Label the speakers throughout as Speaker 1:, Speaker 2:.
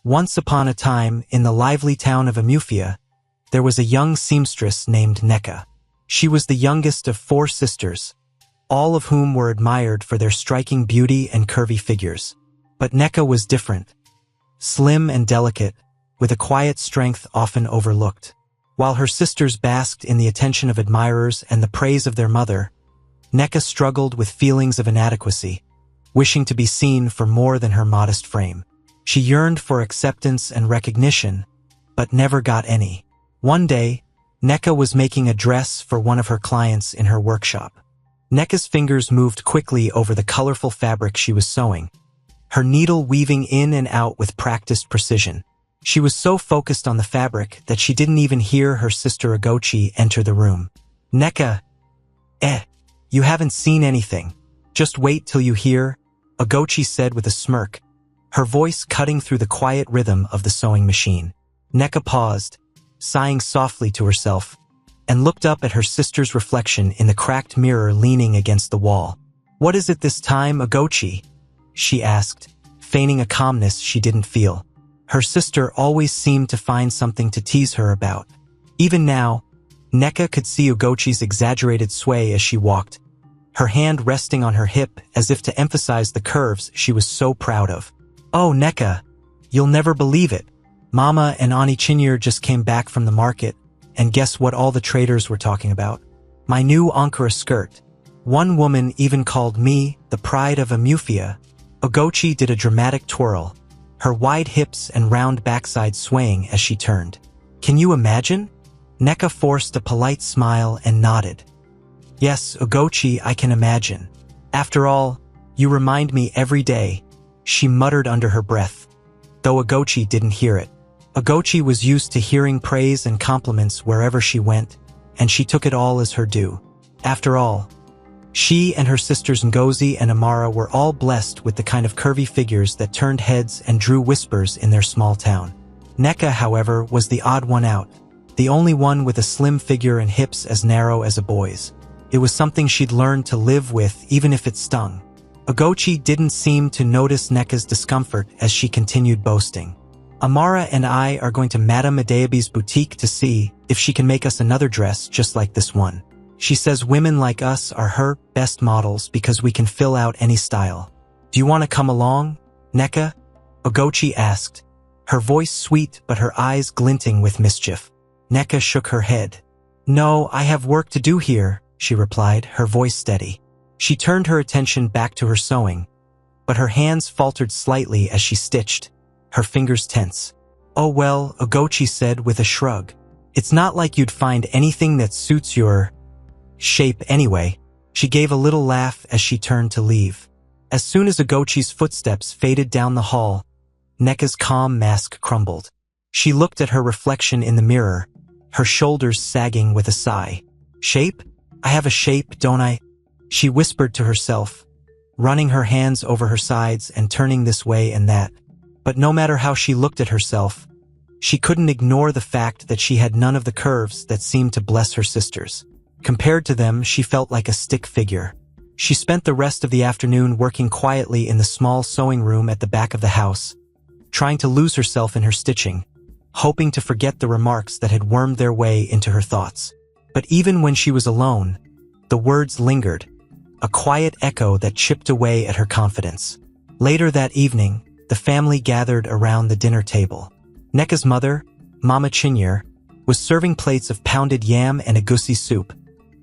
Speaker 1: Once upon a time, in the lively town of Amufia, there was a young seamstress named Neka. She was the youngest of 4 sisters, all of whom were admired for their striking beauty and curvy figures. But Neka was different. Slim and delicate, with a quiet strength often overlooked. While her sisters basked in the attention of admirers and the praise of their mother, Neka struggled with feelings of inadequacy, wishing to be seen for more than her modest frame. She yearned for acceptance and recognition, but never got any. One day, Neka was making a dress for one of her clients in her workshop. Neka's fingers moved quickly over the colorful fabric she was sewing, her needle weaving in and out with practiced precision. She was so focused on the fabric that she didn't even hear her sister Ogochi enter the room. "Neka, you haven't seen anything. Just wait till you hear," Ogochi said with a smirk, her voice cutting through the quiet rhythm of the sewing machine. Neka paused, sighing softly to herself, and looked up at her sister's reflection in the cracked mirror leaning against the wall. "What is it this time, Ogochi?" she asked, feigning a calmness she didn't feel. Her sister always seemed to find something to tease her about. Even now, Neka could see Ogochi's exaggerated sway as she walked, her hand resting on her hip as if to emphasize the curves she was so proud of. "Oh, Neka, you'll never believe it. Mama and Ani Chinyur just came back from the market, and guess what all the traders were talking about? My new Ankara skirt. One woman even called me the pride of Amufia." Ogochi did a dramatic twirl, her wide hips and round backside swaying as she turned. "Can you imagine?" Neka forced a polite smile and nodded. "Yes, Ogochi, I can imagine. After all, you remind me every day," she muttered under her breath, though Ogochi didn't hear it. Ogochi was used to hearing praise and compliments wherever she went, and she took it all as her due. After all, she and her sisters Ngozi and Amara were all blessed with the kind of curvy figures that turned heads and drew whispers in their small town. Neka, however, was the odd one out, the only one with a slim figure and hips as narrow as a boy's. It was something she'd learned to live with even if it stung. Ogochi didn't seem to notice Neka's discomfort as she continued boasting. "Amara and I are going to Madame Adeabi's boutique to see if she can make us another dress just like this one. She says women like us are her best models because we can fill out any style. Do you want to come along, Neka?" Ogochi asked, her voice sweet but her eyes glinting with mischief. Neka shook her head. "No, I have work to do here," she replied, her voice steady. She turned her attention back to her sewing, but her hands faltered slightly as she stitched, her fingers tense. "Oh well," Ogochi said with a shrug. "It's not like you'd find anything that suits your shape anyway." She gave a little laugh as she turned to leave. As soon as Ogochi's footsteps faded down the hall, Neka's calm mask crumbled. She looked at her reflection in the mirror, her shoulders sagging with a sigh. "Shape? I have a shape, don't I?" she whispered to herself, running her hands over her sides and turning this way and that. But no matter how she looked at herself, she couldn't ignore the fact that she had none of the curves that seemed to bless her sisters. Compared to them, she felt like a stick figure. She spent the rest of the afternoon working quietly in the small sewing room at the back of the house, trying to lose herself in her stitching, hoping to forget the remarks that had wormed their way into her thoughts. But even when she was alone, the words lingered, a quiet echo that chipped away at her confidence. Later that evening, the family gathered around the dinner table. Neka's mother, Mama Chinyur, was serving plates of pounded yam and egusi soup,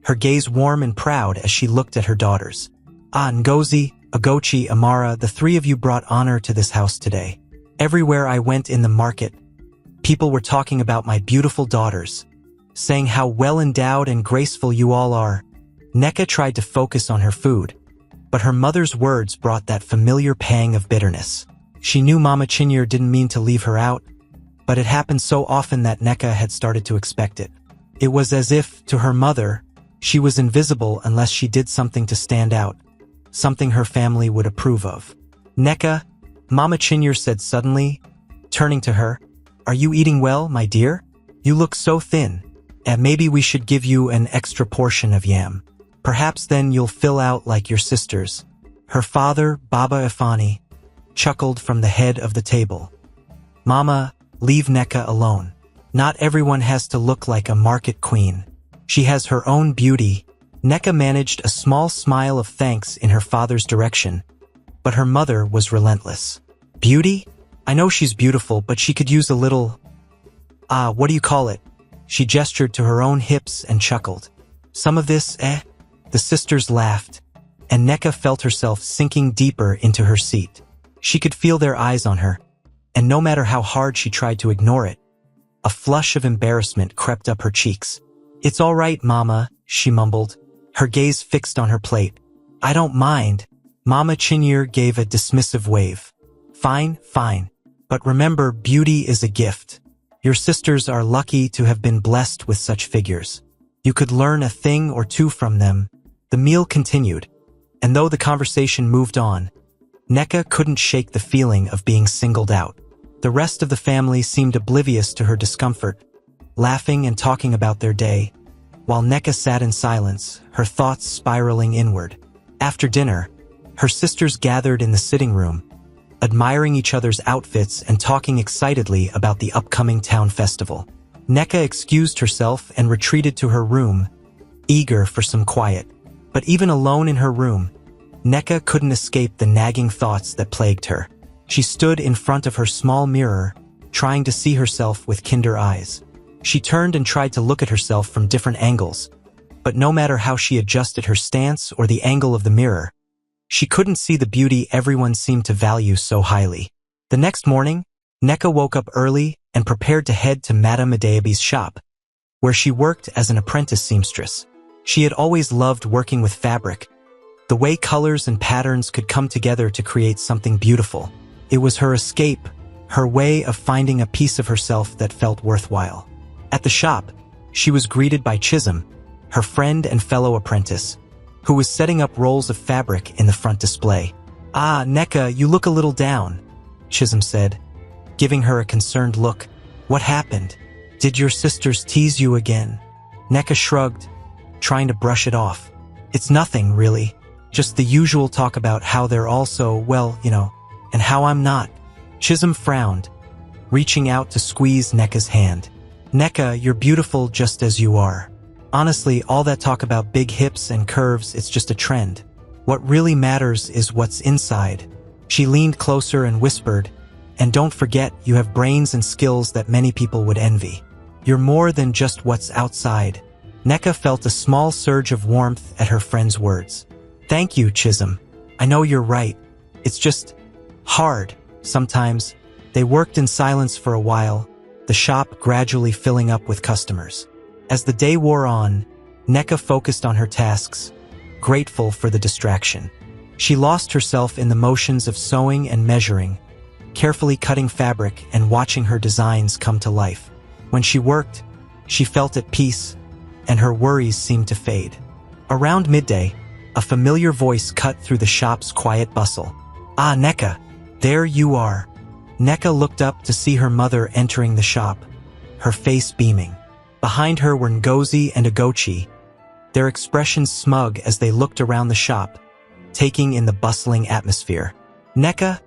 Speaker 1: her gaze warm and proud as she looked at her daughters. "Ah, Ngozi, Ogochi, Amara, the 3 of you brought honor to this house today. Everywhere I went in the market, people were talking about my beautiful daughters, saying how well-endowed and graceful you all are." Neka tried to focus on her food, but her mother's words brought that familiar pang of bitterness. She knew Mama Chinyur didn't mean to leave her out, but it happened so often that Neka had started to expect it. It was as if, to her mother, she was invisible unless she did something to stand out, something her family would approve of. "Neka," Mama Chinyur said suddenly, turning to her, "are you eating well, my dear? You look so thin. And maybe we should give you an extra portion of yam. Perhaps then you'll fill out like your sisters." Her father, Baba Ifani, chuckled from the head of the table. Mama, leave Neka alone. Not everyone has to look like a market queen. She has her own beauty. Neka managed a small smile of thanks in her father's direction, but her mother was relentless. Beauty? I know she's beautiful, but she could use a little… what do you call it? She gestured to her own hips and chuckled. Some of this, eh? The sisters laughed, and Neka felt herself sinking deeper into her seat. She could feel their eyes on her, and no matter how hard she tried to ignore it, a flush of embarrassment crept up her cheeks. It's all right, Mama, she mumbled, her gaze fixed on her plate. I don't mind. Mama Chinyere gave a dismissive wave. Fine, fine. But remember, beauty is a gift. Your sisters are lucky to have been blessed with such figures. You could learn a thing or two from them. The meal continued, and though the conversation moved on, Neka couldn't shake the feeling of being singled out. The rest of the family seemed oblivious to her discomfort, laughing and talking about their day, while Neka sat in silence, her thoughts spiraling inward. After dinner, her sisters gathered in the sitting room, admiring each other's outfits and talking excitedly about the upcoming town festival. Neka excused herself and retreated to her room, eager for some quiet. But even alone in her room, Neka couldn't escape the nagging thoughts that plagued her. She stood in front of her small mirror, trying to see herself with kinder eyes. She turned and tried to look at herself from different angles, but no matter how she adjusted her stance or the angle of the mirror, she couldn't see the beauty everyone seemed to value so highly. The next morning, Neka woke up early and prepared to head to Madame Adeabi's shop, where she worked as an apprentice seamstress. She had always loved working with fabric, the way colors and patterns could come together to create something beautiful. It was her escape, her way of finding a piece of herself that felt worthwhile. At the shop, she was greeted by Chisholm, her friend and fellow apprentice, who was setting up rolls of fabric in the front display. Ah, Neka, you look a little down, Chisholm said, giving her a concerned look. What happened? Did your sisters tease you again? Neka shrugged, trying to brush it off. It's nothing, really. Just the usual talk about how they're all so, well, and how I'm not. Chisholm frowned, reaching out to squeeze Neka's hand. Neka, you're beautiful just as you are. Honestly, all that talk about big hips and curves, it's just a trend. What really matters is what's inside. She leaned closer and whispered, and don't forget, you have brains and skills that many people would envy. You're more than just what's outside. Neka felt a small surge of warmth at her friend's words. Thank you, Chisholm. I know you're right. It's just hard. Sometimes. They worked in silence for a while, the shop gradually filling up with customers. As the day wore on, Neka focused on her tasks, grateful for the distraction. She lost herself in the motions of sewing and measuring, carefully cutting fabric and watching her designs come to life. When she worked, she felt at peace, and her worries seemed to fade. Around midday, a familiar voice cut through the shop's quiet bustle. Ah, Neka, there you are. Neka looked up to see her mother entering the shop, her face beaming. Behind her were Ngozi and Agochi, their expressions smug as they looked around the shop, taking in the bustling atmosphere. Neka,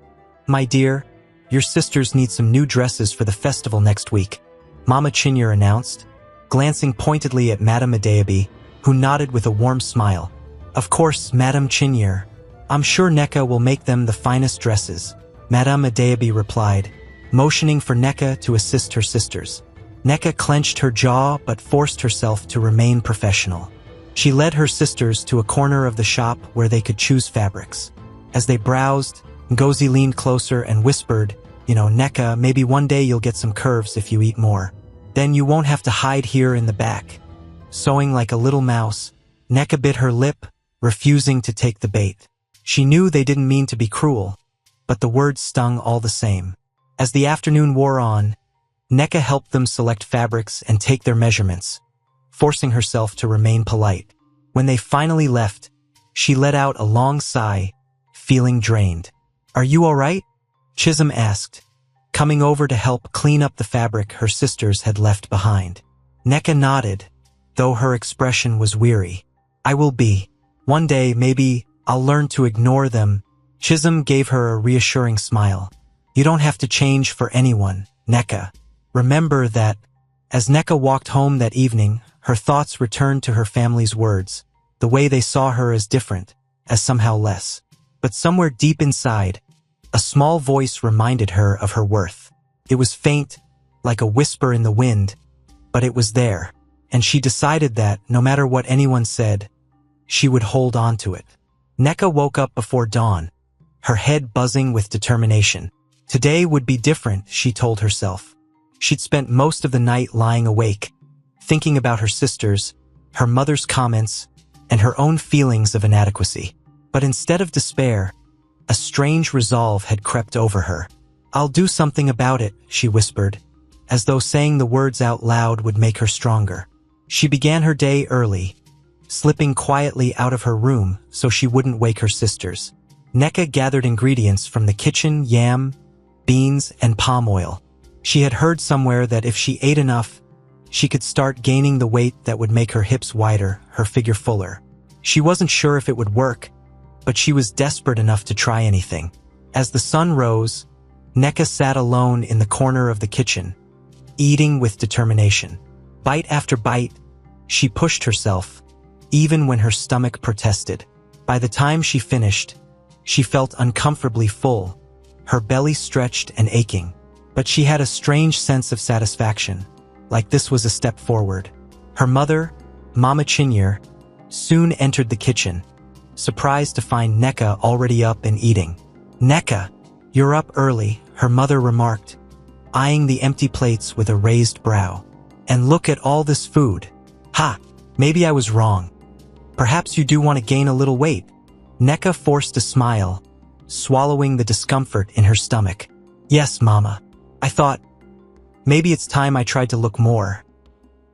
Speaker 1: my dear, your sisters need some new dresses for the festival next week, Mama Chinyere announced, glancing pointedly at Madame Adeabi, who nodded with a warm smile. Of course, Madame Chinyere. I'm sure Neka will make them the finest dresses, Madame Adeabi replied, motioning for Neka to assist her sisters. Neka clenched her jaw but forced herself to remain professional. She led her sisters to a corner of the shop where they could choose fabrics. As they browsed, Ngozi leaned closer and whispered, Neka, maybe one day you'll get some curves if you eat more. Then you won't have to hide here in the back. Sewing like a little mouse, Neka bit her lip, refusing to take the bait. She knew they didn't mean to be cruel, but the words stung all the same. As the afternoon wore on, Neka helped them select fabrics and take their measurements, forcing herself to remain polite. When they finally left, she let out a long sigh, feeling drained. Are you all right? Chisholm asked, coming over to help clean up the fabric her sisters had left behind. Neka nodded, though her expression was weary. I will be. One day, maybe, I'll learn to ignore them. Chisholm gave her a reassuring smile. You don't have to change for anyone, Neka. Remember that. As Neka walked home that evening, her thoughts returned to her family's words, the way they saw her as different, as somehow less. But somewhere deep inside, a small voice reminded her of her worth. It was faint, like a whisper in the wind, but it was there, and she decided that, no matter what anyone said, she would hold on to it. Neka woke up before dawn, her head buzzing with determination. Today would be different, she told herself. She'd spent most of the night lying awake, thinking about her sisters, her mother's comments, and her own feelings of inadequacy. But instead of despair, a strange resolve had crept over her. "I'll do something about it," she whispered, as though saying the words out loud would make her stronger. She began her day early, slipping quietly out of her room so she wouldn't wake her sisters. Neka gathered ingredients from the kitchen: yam, beans, and palm oil. She had heard somewhere that if she ate enough, she could start gaining the weight that would make her hips wider, her figure fuller. She wasn't sure if it would work, but she was desperate enough to try anything. As the sun rose, Neka sat alone in the corner of the kitchen, eating with determination. Bite after bite, she pushed herself, even when her stomach protested. By the time she finished, she felt uncomfortably full, her belly stretched and aching. But she had a strange sense of satisfaction, like this was a step forward. Her mother, Mama Chinyere, soon entered the kitchen, surprised to find Neka already up and eating. "Neka, you're up early," her mother remarked, eyeing the empty plates with a raised brow. "And look at all this food. Ha, maybe I was wrong. Perhaps you do want to gain a little weight." Neka forced a smile, swallowing the discomfort in her stomach. "Yes, Mama. I thought, maybe it's time I tried to look more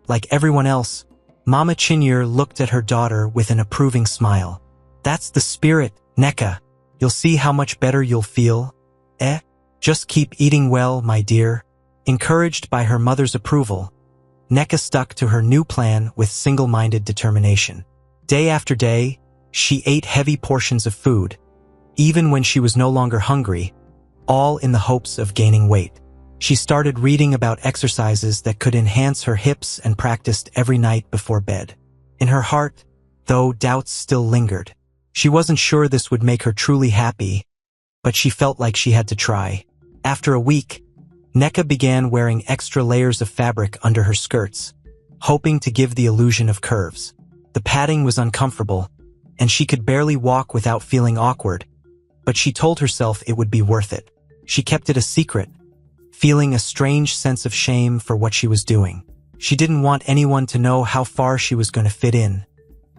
Speaker 1: like everyone else." Mama Chinyere looked at her daughter with an approving smile. "That's the spirit, Neka. You'll see how much better you'll feel. Just keep eating well, my dear." Encouraged by her mother's approval, Neka stuck to her new plan with single-minded determination. Day after day, she ate heavy portions of food, even when she was no longer hungry, all in the hopes of gaining weight. She started reading about exercises that could enhance her hips and practiced every night before bed. In her heart, though, doubts still lingered. She wasn't sure this would make her truly happy, but she felt like she had to try. After a week, Neka began wearing extra layers of fabric under her skirts, hoping to give the illusion of curves. The padding was uncomfortable, and she could barely walk without feeling awkward, but she told herself it would be worth it. She kept it a secret, feeling a strange sense of shame for what she was doing. She didn't want anyone to know how far she was going to fit in,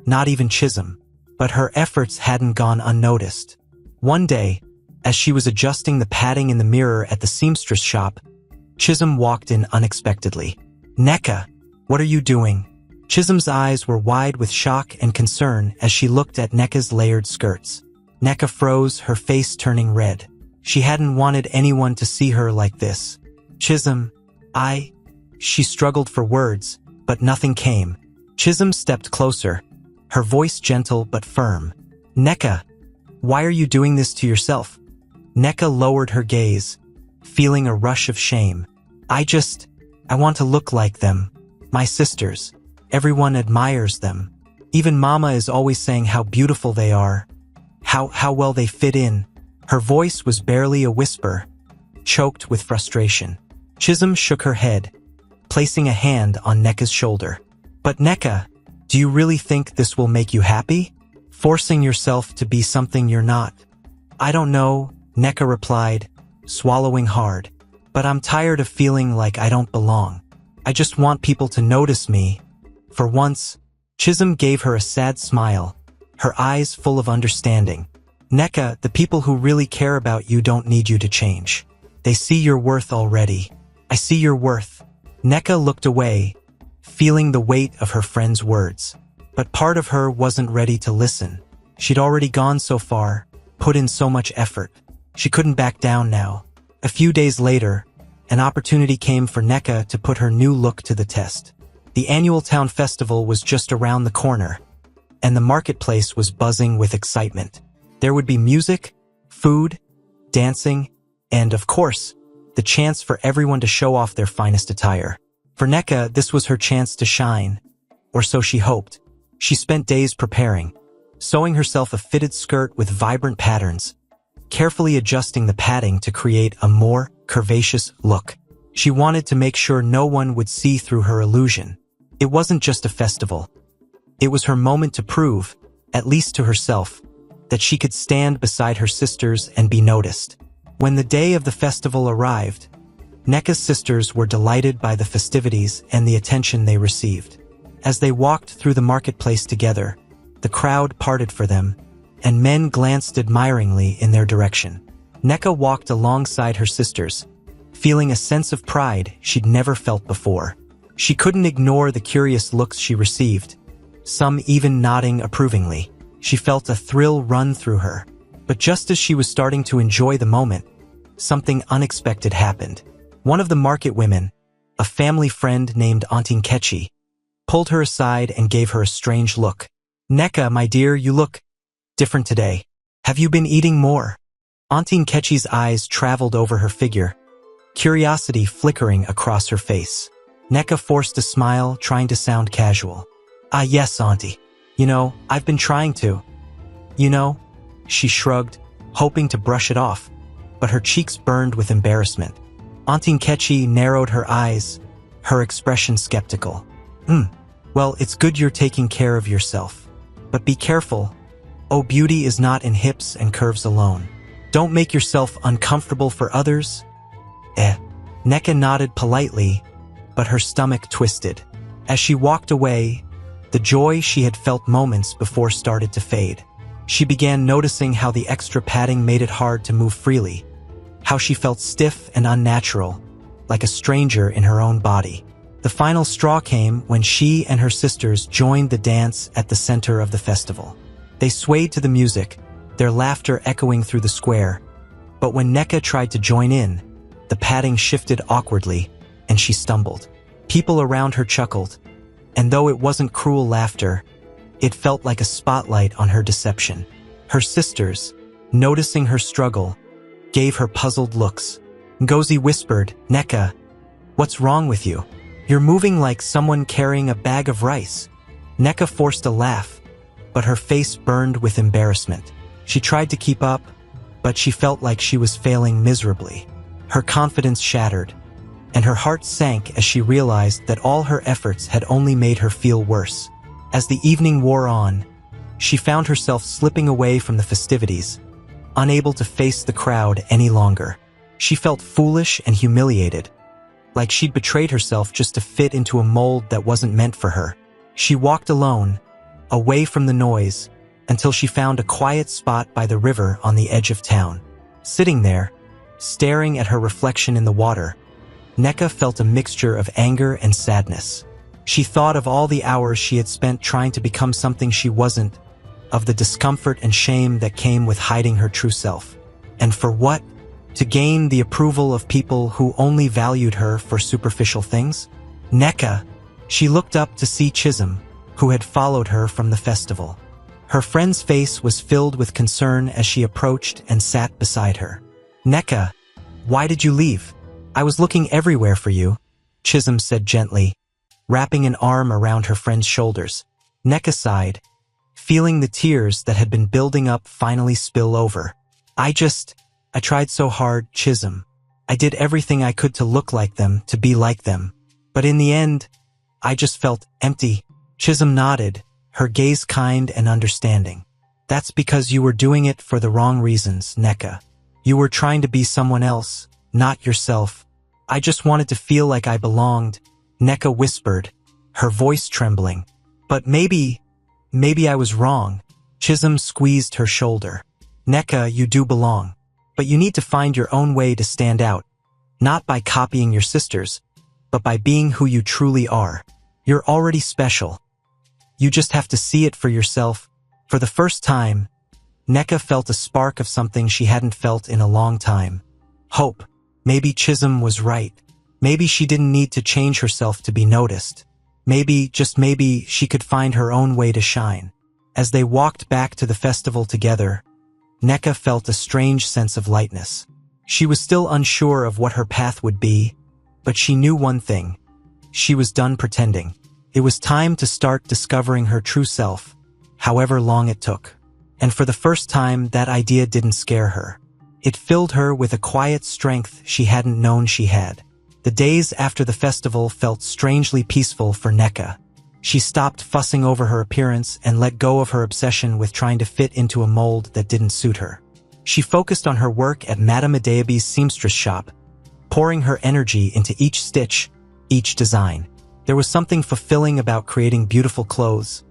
Speaker 1: not even Chisholm. But her efforts hadn't gone unnoticed. One day, as she was adjusting the padding in the mirror at the seamstress shop, Chisholm walked in unexpectedly. "Neka, what are you doing?" Chisholm's eyes were wide with shock and concern as she looked at Neka's layered skirts. Neka froze, her face turning red. She hadn't wanted anyone to see her like this. "Chisholm, She struggled for words, but nothing came. Chisholm stepped closer, her voice gentle but firm. "Neka, why are you doing this to yourself?" Neka lowered her gaze, feeling a rush of shame. I want to look like them. My sisters. Everyone admires them. Even Mama is always saying how beautiful they are, how well they fit in." Her voice was barely a whisper, choked with frustration. Chisholm shook her head, placing a hand on Neka's shoulder. "But Neka, do you really think this will make you happy? Forcing yourself to be something you're not?" "I don't know," Neka replied, swallowing hard. "But I'm tired of feeling like I don't belong. I just want people to notice me." For once, Chisholm gave her a sad smile, her eyes full of understanding. "Neka, the people who really care about you don't need you to change. They see your worth already." "I see your worth." Neka looked away, feeling the weight of her friend's words. But part of her wasn't ready to listen. She'd already gone so far, put in so much effort. She couldn't back down now. A few days later, an opportunity came for Neka to put her new look to the test. The annual town festival was just around the corner, and the marketplace was buzzing with excitement. There would be music, food, dancing, and, of course, the chance for everyone to show off their finest attire. For Neka, this was her chance to shine, or so she hoped. She spent days preparing, sewing herself a fitted skirt with vibrant patterns, carefully adjusting the padding to create a more curvaceous look. She wanted to make sure no one would see through her illusion. It wasn't just a festival. It was her moment to prove, at least to herself, that she could stand beside her sisters and be noticed. When the day of the festival arrived, Neka's sisters were delighted by the festivities and the attention they received. As they walked through the marketplace together, the crowd parted for them, and men glanced admiringly in their direction. Neka walked alongside her sisters, feeling a sense of pride she'd never felt before. She couldn't ignore the curious looks she received, some even nodding approvingly. She felt a thrill run through her. But just as she was starting to enjoy the moment, something unexpected happened. One of the market women, a family friend named Auntie Nkechi, pulled her aside and gave her a strange look. "Neka, my dear, you look different today. Have you been eating more?" Auntie Nkechi's eyes traveled over her figure, curiosity flickering across her face. Neka forced a smile, trying to sound casual. "Ah, yes, Auntie. I've been trying to." She shrugged, hoping to brush it off, but her cheeks burned with embarrassment. Auntie Nkechi narrowed her eyes, her expression skeptical. Well, it's good you're taking care of yourself. But be careful. Oh, beauty is not in hips and curves alone. Don't make yourself uncomfortable for others." Neka nodded politely, but her stomach twisted. As she walked away, the joy she had felt moments before started to fade. She began noticing how the extra padding made it hard to move freely, how she felt stiff and unnatural, like a stranger in her own body. The final straw came when she and her sisters joined the dance at the center of the festival. They swayed to the music, their laughter echoing through the square. But when Neka tried to join in, the padding shifted awkwardly, and she stumbled. People around her chuckled, and though it wasn't cruel laughter, it felt like a spotlight on her deception. Her sisters, noticing her struggle, gave her puzzled looks. Ngozi whispered, "Neka, what's wrong with you? You're moving like someone carrying a bag of rice." Neka forced a laugh, but her face burned with embarrassment. She tried to keep up, but she felt like she was failing miserably. Her confidence shattered, and her heart sank as she realized that all her efforts had only made her feel worse. As the evening wore on, she found herself slipping away from the festivities, unable to face the crowd any longer. She felt foolish and humiliated, like she'd betrayed herself just to fit into a mold that wasn't meant for her. She walked alone, away from the noise, until she found a quiet spot by the river on the edge of town. Sitting there, staring at her reflection in the water, Neka felt a mixture of anger and sadness. She thought of all the hours she had spent trying to become something she wasn't, of the discomfort and shame that came with hiding her true self. And for what? To gain the approval of people who only valued her for superficial things? Neka! She looked up to see Chisholm, who had followed her from the festival. Her friend's face was filled with concern as she approached and sat beside her. "Neka, why did you leave? I was looking everywhere for you," Chisholm said gently, wrapping an arm around her friend's shoulders. Neka sighed, feeling the tears that had been building up finally spill over. I tried so hard, Chisholm. I did everything I could to look like them, to be like them. But in the end, I just felt empty." Chisholm nodded, her gaze kind and understanding. "That's because you were doing it for the wrong reasons, Neka. You were trying to be someone else, not yourself. I just wanted to feel like I belonged," Neka whispered, her voice trembling. "But maybe I was wrong." Chisholm squeezed her shoulder. "Neka, you do belong. But you need to find your own way to stand out, not by copying your sisters, but by being who you truly are. You're already special. You just have to see it for yourself." For the first time, Neka felt a spark of something she hadn't felt in a long time. Hope. Maybe Chisholm was right. Maybe she didn't need to change herself to be noticed. Maybe, just maybe, she could find her own way to shine. As they walked back to the festival together, Neka felt a strange sense of lightness. She was still unsure of what her path would be, but she knew one thing. She was done pretending. It was time to start discovering her true self, however long it took. And for the first time, that idea didn't scare her. It filled her with a quiet strength she hadn't known she had. The days after the festival felt strangely peaceful for Neka. She stopped fussing over her appearance and let go of her obsession with trying to fit into a mold that didn't suit her. She focused on her work at Madame Adeaby's seamstress shop, pouring her energy into each stitch, each design. There was something fulfilling about creating beautiful clothes,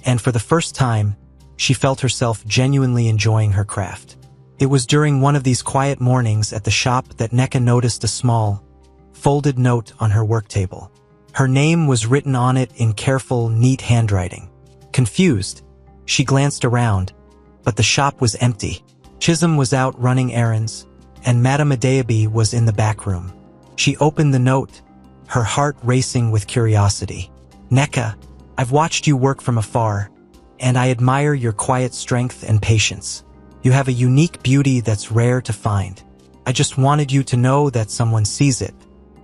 Speaker 1: and for the first time, she felt herself genuinely enjoying her craft. It was during one of these quiet mornings at the shop that Neka noticed a small, folded note on her work table. Her name was written on it in careful, neat handwriting. Confused, she glanced around, but the shop was empty. Chisholm was out running errands, and Madame Adeaby was in the back room. She opened the note, her heart racing with curiosity. Neka, I've watched you work from afar, and I admire your quiet strength and patience. You have a unique beauty that's rare to find. I just wanted you to know that someone sees it.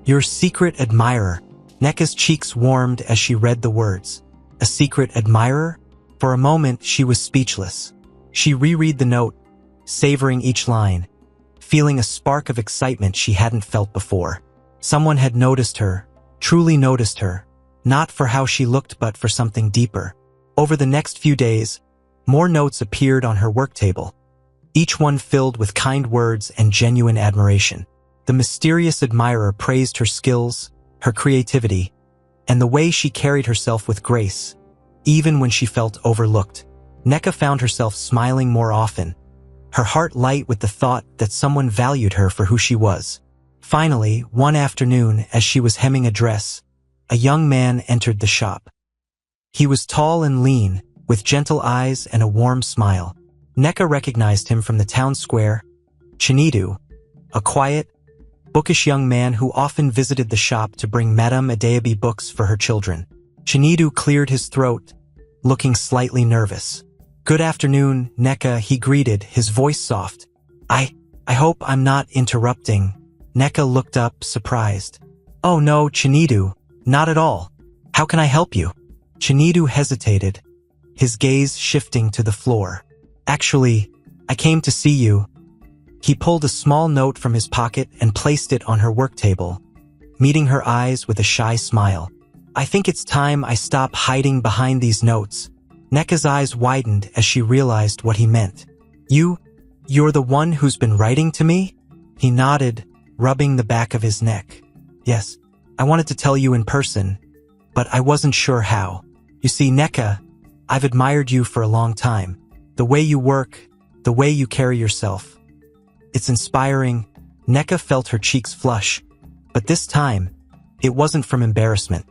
Speaker 1: Your secret admirer. Neka's cheeks warmed as she read the words. A secret admirer? For a moment, she was speechless. She reread the note, savoring each line, feeling a spark of excitement she hadn't felt before. Someone had noticed her, truly noticed her, not for how she looked but for something deeper. Over the next few days, more notes appeared on her work table, each one filled with kind words and genuine admiration. The mysterious admirer praised her skills, her creativity, and the way she carried herself with grace, even when she felt overlooked. Neka found herself smiling more often, her heart light with the thought that someone valued her for who she was. Finally, one afternoon, as she was hemming a dress, a young man entered the shop. He was tall and lean, with gentle eyes and a warm smile. Neka recognized him from the town square. Chinedu, a quiet, bookish young man who often visited the shop to bring Madame Adeaby books for her children. Chinedu cleared his throat, looking slightly nervous. "Good afternoon, Neka," he greeted, his voice soft. I hope I'm not interrupting." Neka looked up, surprised. "Oh no, Chinedu, not at all. How can I help you?" Chinedu hesitated, his gaze shifting to the floor. "Actually, I came to see you." He pulled a small note from his pocket and placed it on her work table, meeting her eyes with a shy smile. "I think it's time I stop hiding behind these notes." Neka's eyes widened as she realized what he meant. You're the one who's been writing to me?" He nodded, rubbing the back of his neck. "Yes, I wanted to tell you in person, but I wasn't sure how. You see, Neka, I've admired you for a long time. The way you work, the way you carry yourself. It's inspiring." Neka felt her cheeks flush, but this time, it wasn't from embarrassment.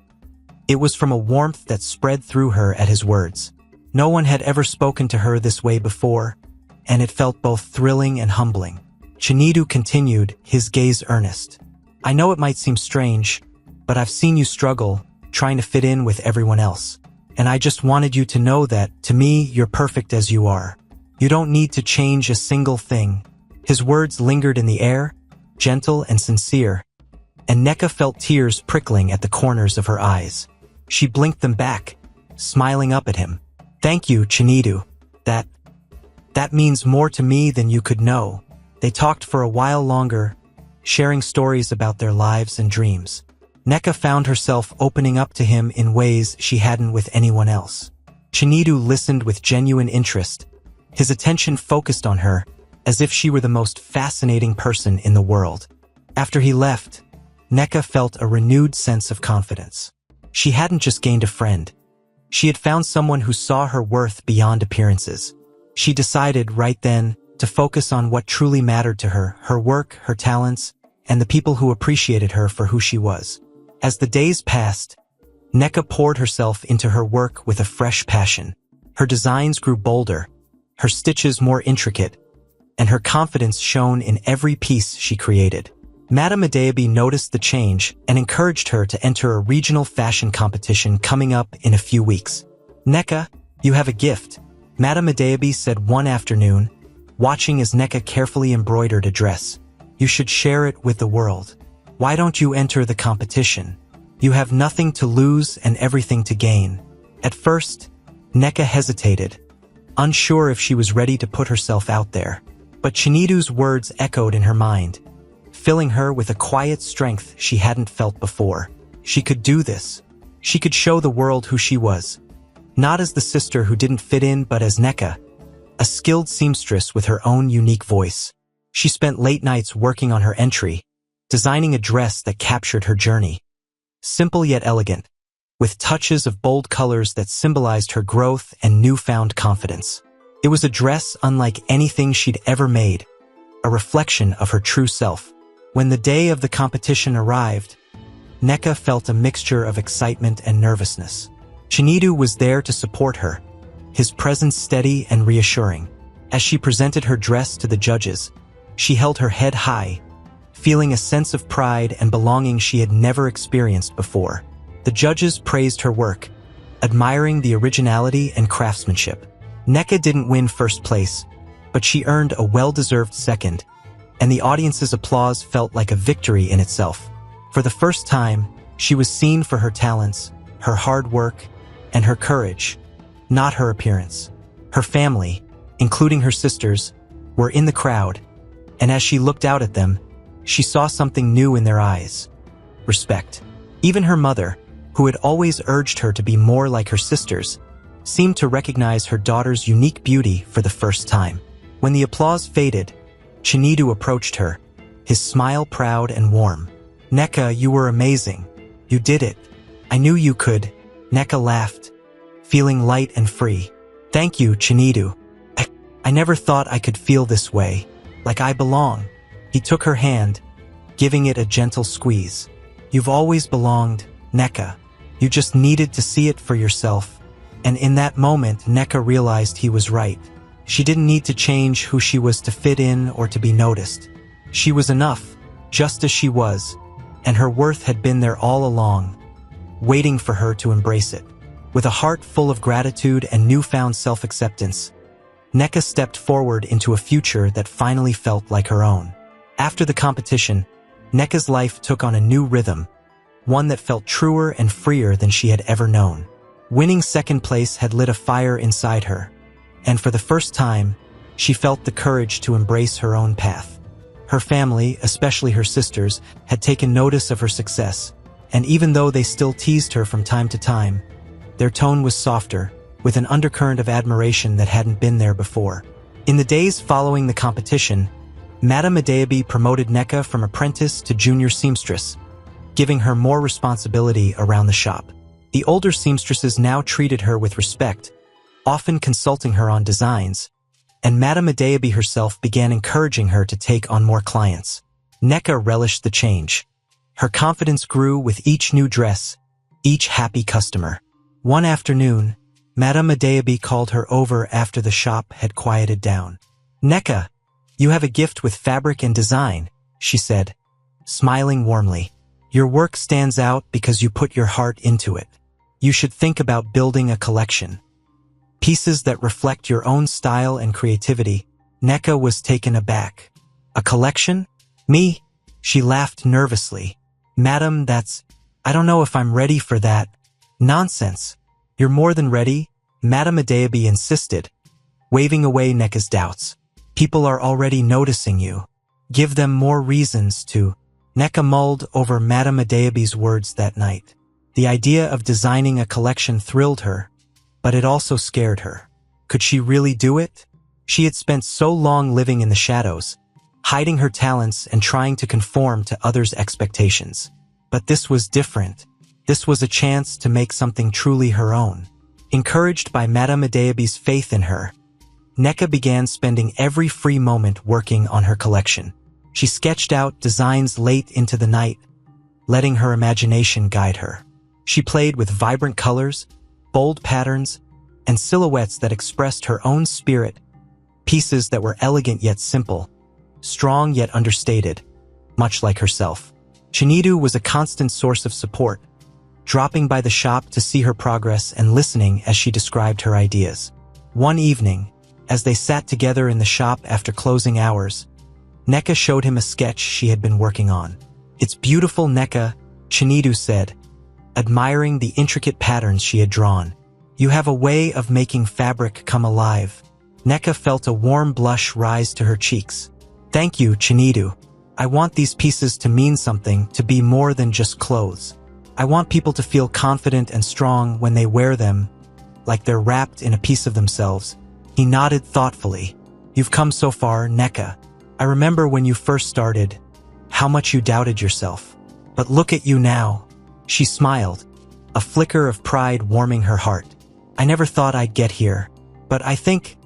Speaker 1: It was from a warmth that spread through her at his words. No one had ever spoken to her this way before, and it felt both thrilling and humbling. Chinedu continued, his gaze earnest. "I know it might seem strange, but I've seen you struggle, trying to fit in with everyone else. And I just wanted you to know that, to me, you're perfect as you are. You don't need to change a single thing." His words lingered in the air, gentle and sincere, and Neka felt tears prickling at the corners of her eyes. She blinked them back, smiling up at him. "Thank you, Chinedu. That means more to me than you could know." They talked for a while longer, sharing stories about their lives and dreams. Neka found herself opening up to him in ways she hadn't with anyone else. Chinedu listened with genuine interest, his attention focused on her, as if she were the most fascinating person in the world. After he left, Neka felt a renewed sense of confidence. She hadn't just gained a friend. She had found someone who saw her worth beyond appearances. She decided right then to focus on what truly mattered to her, her work, her talents, and the people who appreciated her for who she was. As the days passed, Neka poured herself into her work with a fresh passion. Her designs grew bolder, her stitches more intricate, and her confidence shone in every piece she created. Madame Adeaby noticed the change and encouraged her to enter a regional fashion competition coming up in a few weeks. "Neka, you have a gift," Madame Adeaby said one afternoon, watching as Neka carefully embroidered a dress. You should share it with the world. Why don't you enter the competition? You have nothing to lose and everything to gain. At first, Neka hesitated, unsure if she was ready to put herself out there. But Chinidu's words echoed in her mind, filling her with a quiet strength she hadn't felt before. She could do this. She could show the world who she was. Not as the sister who didn't fit in, but as Neka, a skilled seamstress with her own unique voice. She spent late nights working on her entry, designing a dress that captured her journey. Simple yet elegant, with touches of bold colors that symbolized her growth and newfound confidence. It was a dress unlike anything she'd ever made, a reflection of her true self. When the day of the competition arrived, Neka felt a mixture of excitement and nervousness. Chinidu was there to support her, his presence steady and reassuring. As she presented her dress to the judges, she held her head high, feeling a sense of pride and belonging she had never experienced before. The judges praised her work, admiring the originality and craftsmanship. Neka didn't win first place, but she earned a well-deserved second, and the audience's applause felt like a victory in itself. For the first time, she was seen for her talents, her hard work, and her courage, not her appearance. Her family, including her sisters, were in the crowd, and as she looked out at them, she saw something new in their eyes: respect. Even her mother, who had always urged her to be more like her sisters, seemed to recognize her daughter's unique beauty for the first time. When the applause faded, Chinidu approached her, his smile proud and warm. "Neka, you were amazing. You did it. I knew you could." Neka laughed, feeling light and free. "Thank you, Chinidu. I never thought I could feel this way, like I belong." He took her hand, giving it a gentle squeeze. "You've always belonged, Neka. You just needed to see it for yourself." And in that moment, Neka realized he was right. She didn't need to change who she was to fit in or to be noticed. She was enough, just as she was, and her worth had been there all along, waiting for her to embrace it. With a heart full of gratitude and newfound self-acceptance, Neka stepped forward into a future that finally felt like her own. After the competition, Neka's life took on a new rhythm, one that felt truer and freer than she had ever known. Winning second place had lit a fire inside her, and for the first time, she felt the courage to embrace her own path. Her family, especially her sisters, had taken notice of her success, and even though they still teased her from time to time, their tone was softer, with an undercurrent of admiration that hadn't been there before. In the days following the competition, Madame Adeabi promoted Neka from apprentice to junior seamstress, giving her more responsibility around the shop. The older seamstresses now treated her with respect, often consulting her on designs, and Madame Adeabi herself began encouraging her to take on more clients. Neka relished the change. Her confidence grew with each new dress, each happy customer. One afternoon, Madame Adeabi called her over after the shop had quieted down. "Neka, you have a gift with fabric and design," she said, smiling warmly. "Your work stands out because you put your heart into it. You should think about building a collection. Pieces that reflect your own style and creativity." Neka was taken aback. "A collection? Me?" She laughed nervously. "Madam, I don't know if I'm ready for that." "Nonsense. You're more than ready," Madame Adeabi insisted, waving away Neka's doubts. "People are already noticing you. Give them more reasons to." Neka mulled over Madame Adeabi's words that night. The idea of designing a collection thrilled her, but it also scared her. Could she really do it? She had spent so long living in the shadows, hiding her talents and trying to conform to others' expectations. But this was different. This was a chance to make something truly her own. Encouraged by Madame Adeabi's faith in her, Neka began spending every free moment working on her collection. She sketched out designs late into the night, letting her imagination guide her. She played with vibrant colors, bold patterns, and silhouettes that expressed her own spirit, pieces that were elegant yet simple, strong yet understated, much like herself. Chinidu was a constant source of support, dropping by the shop to see her progress and listening as she described her ideas. One evening, as they sat together in the shop after closing hours, Neka showed him a sketch she had been working on. "It's beautiful, Neka," Chinedu said, admiring the intricate patterns she had drawn. "You have a way of making fabric come alive." Neka felt a warm blush rise to her cheeks. "Thank you, Chinedu. I want these pieces to mean something, to be more than just clothes. I want people to feel confident and strong when they wear them, like they're wrapped in a piece of themselves." He nodded thoughtfully. "You've come so far, Neka. I remember when you first started, how much you doubted yourself. But look at you now." She smiled, a flicker of pride warming her heart. "I never thought I'd get here, but I think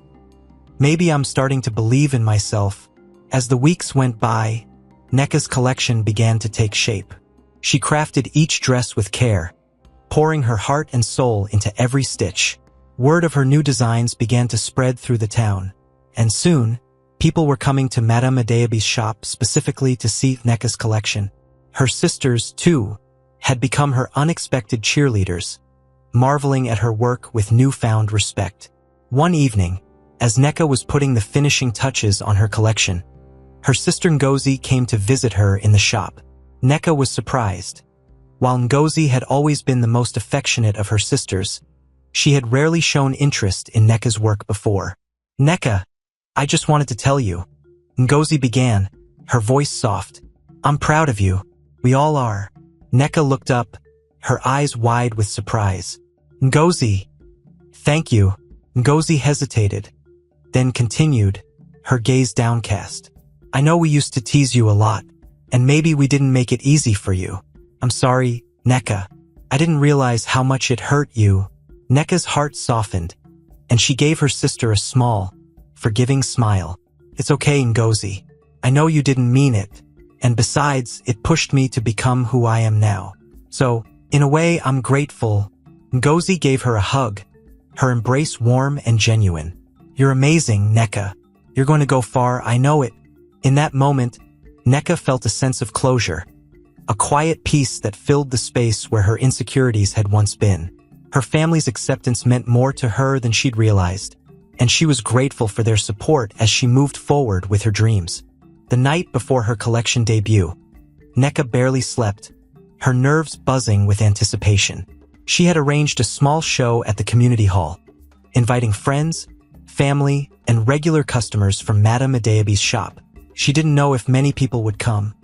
Speaker 1: maybe I'm starting to believe in myself." As the weeks went by, Neka's collection began to take shape. She crafted each dress with care, pouring her heart and soul into every stitch. Word of her new designs began to spread through the town, and soon, people were coming to Madame Adeabi's shop specifically to see Neka's collection. Her sisters, too, had become her unexpected cheerleaders, marveling at her work with newfound respect. One evening, as Neka was putting the finishing touches on her collection, her sister Ngozi came to visit her in the shop. Neka was surprised. While Ngozi had always been the most affectionate of her sisters, she had rarely shown interest in Neka's work before. "Neka, I just wanted to tell you," Ngozi began, her voice soft. "I'm proud of you. We all are." Neka looked up, her eyes wide with surprise. "Ngozi, thank you." Ngozi hesitated, then continued, her gaze downcast. "I know we used to tease you a lot, and maybe we didn't make it easy for you. I'm sorry, Neka. I didn't realize how much it hurt you." Neka's heart softened, and she gave her sister a small, forgiving smile. "It's okay, Ngozi. I know you didn't mean it, and besides, it pushed me to become who I am now. So, in a way, I'm grateful." Ngozi gave her a hug, her embrace warm and genuine. "You're amazing, Neka. You're going to go far, I know it." In that moment, Neka felt a sense of closure, a quiet peace that filled the space where her insecurities had once been. Her family's acceptance meant more to her than she'd realized, and she was grateful for their support as she moved forward with her dreams. The night before her collection debut, Neka barely slept, her nerves buzzing with anticipation. She had arranged a small show at the community hall, inviting friends, family, and regular customers from Madame Adeabi's shop. She didn't know if many people would come,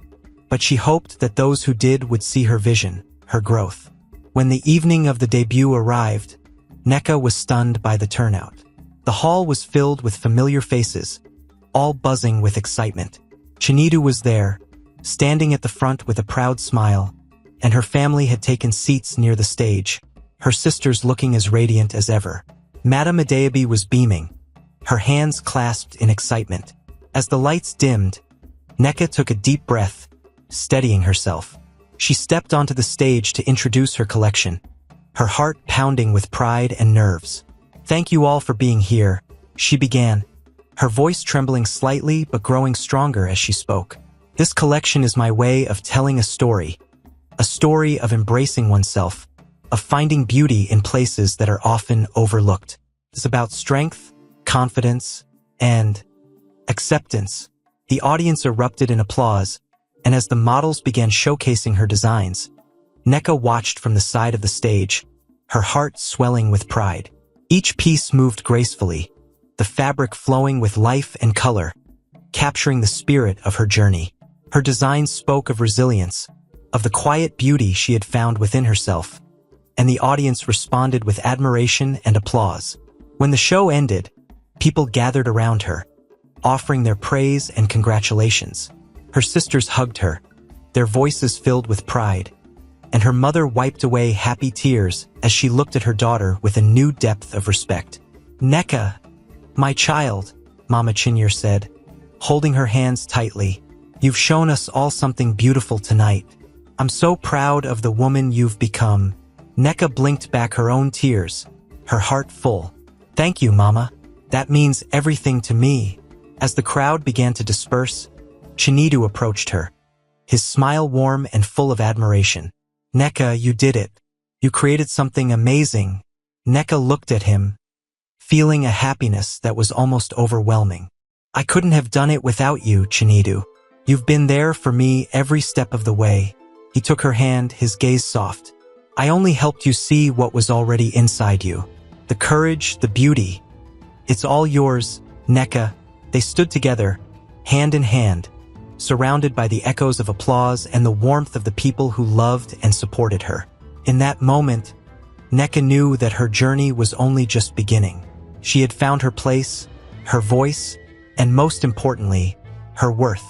Speaker 1: but she hoped that those who did would see her vision, her growth. When the evening of the debut arrived, Neka was stunned by the turnout. The hall was filled with familiar faces, all buzzing with excitement. Chinedu was there, standing at the front with a proud smile, and her family had taken seats near the stage, her sisters looking as radiant as ever. Madame Adeabi was beaming, her hands clasped in excitement. As the lights dimmed, Neka took a deep breath, steadying herself. She stepped onto the stage to introduce her collection, her heart pounding with pride and nerves. "Thank you all for being here," she began, her voice trembling slightly but growing stronger as she spoke. "This collection is my way of telling a story of embracing oneself, of finding beauty in places that are often overlooked. It's about strength, confidence, and acceptance." The audience erupted in applause, and as the models began showcasing her designs, Neka watched from the side of the stage, her heart swelling with pride. Each piece moved gracefully, the fabric flowing with life and color, capturing the spirit of her journey. Her designs spoke of resilience, of the quiet beauty she had found within herself, and the audience responded with admiration and applause. When the show ended, people gathered around her, offering their praise and congratulations. Her sisters hugged her, their voices filled with pride, and her mother wiped away happy tears as she looked at her daughter with a new depth of respect. "Neka, my child," Mama Chinyere said, holding her hands tightly, "you've shown us all something beautiful tonight. I'm so proud of the woman you've become." Neka blinked back her own tears, her heart full. "Thank you, Mama. That means everything to me." As the crowd began to disperse, Chinedu approached her, his smile warm and full of admiration. "Neka, you did it. You created something amazing." Neka looked at him, feeling a happiness that was almost overwhelming. I couldn't have done it without you, Chinidu. You've been there for me every step of the way. He took her hand, his gaze soft. I only helped you see what was already inside you. The courage, the beauty. It's all yours, Neka. They stood together, hand in hand, surrounded by the echoes of applause and the warmth of the people who loved and supported her. In that moment, Neka knew that her journey was only just beginning. She had found her place, her voice, and most importantly, her worth.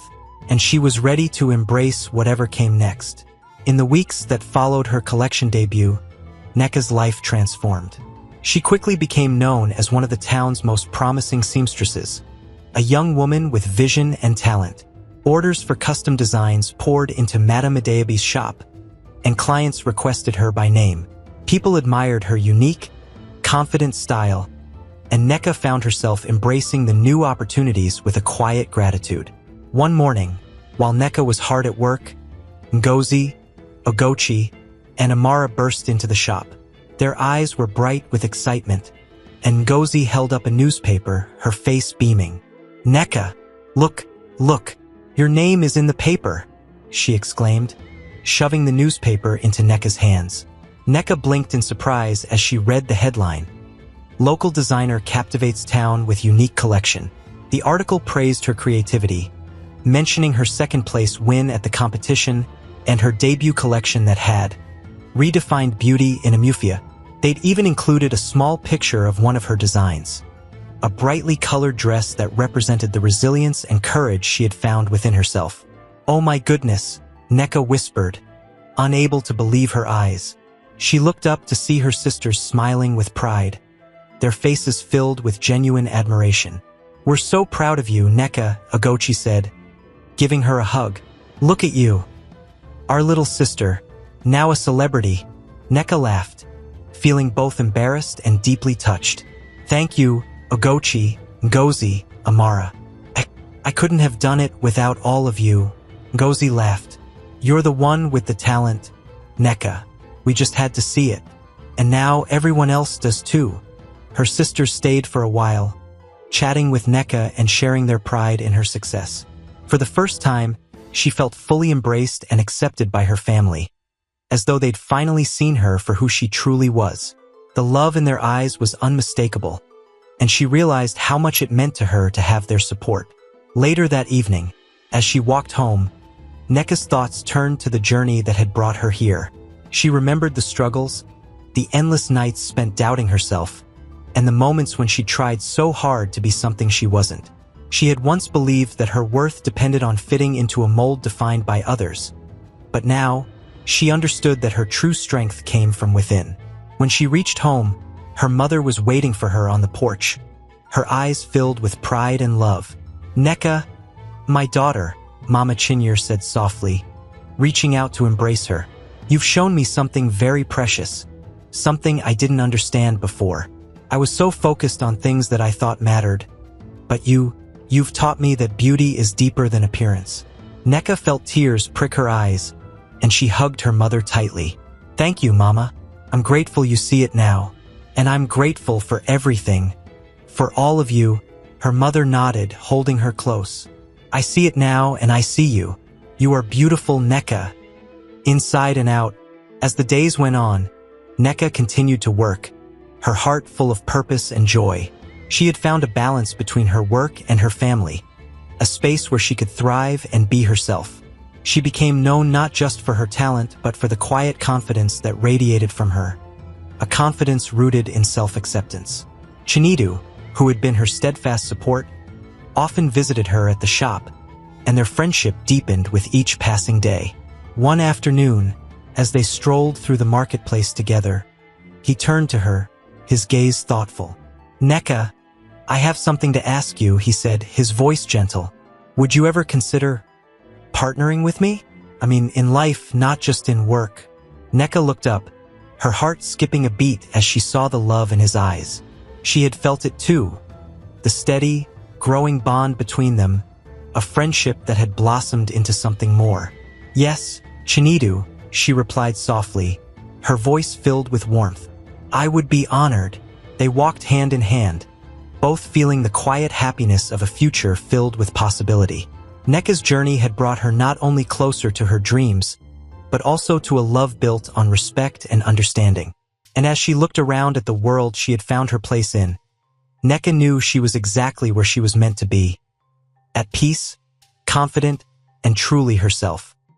Speaker 1: And she was ready to embrace whatever came next. In the weeks that followed her collection debut, Neka's life transformed. She quickly became known as one of the town's most promising seamstresses, a young woman with vision and talent. Orders for custom designs poured into Madame Adeabi's shop, and clients requested her by name. People admired her unique, confident style, and Neka found herself embracing the new opportunities with a quiet gratitude. One morning, while Neka was hard at work, Ngozi, Ogochi, and Amara burst into the shop. Their eyes were bright with excitement, and Ngozi held up a newspaper, her face beaming. "Neka, look, your name is in the paper," she exclaimed, shoving the newspaper into Neka's hands. Neka blinked in surprise as she read the headline. Local designer captivates town with unique collection. The article praised her creativity, mentioning her second-place win at the competition and her debut collection that had redefined beauty in Amufia. They'd even included a small picture of one of her designs, a brightly colored dress that represented the resilience and courage she had found within herself. "Oh my goodness," Neka whispered, unable to believe her eyes. She looked up to see her sisters smiling with pride, their faces filled with genuine admiration. "We're so proud of you, Neka," Ogochi said, giving her a hug. "Look at you. Our little sister, now a celebrity." Neka laughed, feeling both embarrassed and deeply touched. "Thank you, Ogochi, Ngozi, Amara. I couldn't have done it without all of you." Ngozi laughed. "You're the one with the talent, Neka. We just had to see it. And now everyone else does too." Her sisters stayed for a while, chatting with Neka and sharing their pride in her success. For the first time, she felt fully embraced and accepted by her family, as though they'd finally seen her for who she truly was. The love in their eyes was unmistakable, and she realized how much it meant to her to have their support. Later that evening, as she walked home, Neka's thoughts turned to the journey that had brought her here. She remembered the struggles, the endless nights spent doubting herself, and the moments when she tried so hard to be something she wasn't. She had once believed that her worth depended on fitting into a mold defined by others, but now, she understood that her true strength came from within. When she reached home, her mother was waiting for her on the porch, her eyes filled with pride and love. "Neka, my daughter," Mama Chinyere said softly, reaching out to embrace her. "You've shown me something very precious, something I didn't understand before. I was so focused on things that I thought mattered, but you've taught me that beauty is deeper than appearance." Neka felt tears prick her eyes, and she hugged her mother tightly. "Thank you, Mama. I'm grateful you see it now, and I'm grateful for everything. For all of you." Her mother nodded, holding her close. "I see it now, and I see you. You are beautiful, Neka, inside and out." As the days went on, Neka continued to work, her heart full of purpose and joy. She had found a balance between her work and her family, a space where she could thrive and be herself. She became known not just for her talent, but for the quiet confidence that radiated from her, a confidence rooted in self-acceptance. Chinidu, who had been her steadfast support, often visited her at the shop, and their friendship deepened with each passing day. One afternoon, as they strolled through the marketplace together, he turned to her, his gaze thoughtful. "Neka, I have something to ask you," he said, his voice gentle. "Would you ever consider partnering with me? I mean, in life, not just in work." Neka looked up, her heart skipping a beat as she saw the love in his eyes. She had felt it too, the steady, growing bond between them, a friendship that had blossomed into something more. "Yes, Chinidu," she replied softly, her voice filled with warmth. "I would be honored." They walked hand in hand, both feeling the quiet happiness of a future filled with possibility. Neka's journey had brought her not only closer to her dreams, but also to a love built on respect and understanding. And as she looked around at the world she had found her place in, Neka knew she was exactly where she was meant to be, at peace, confident, and truly herself.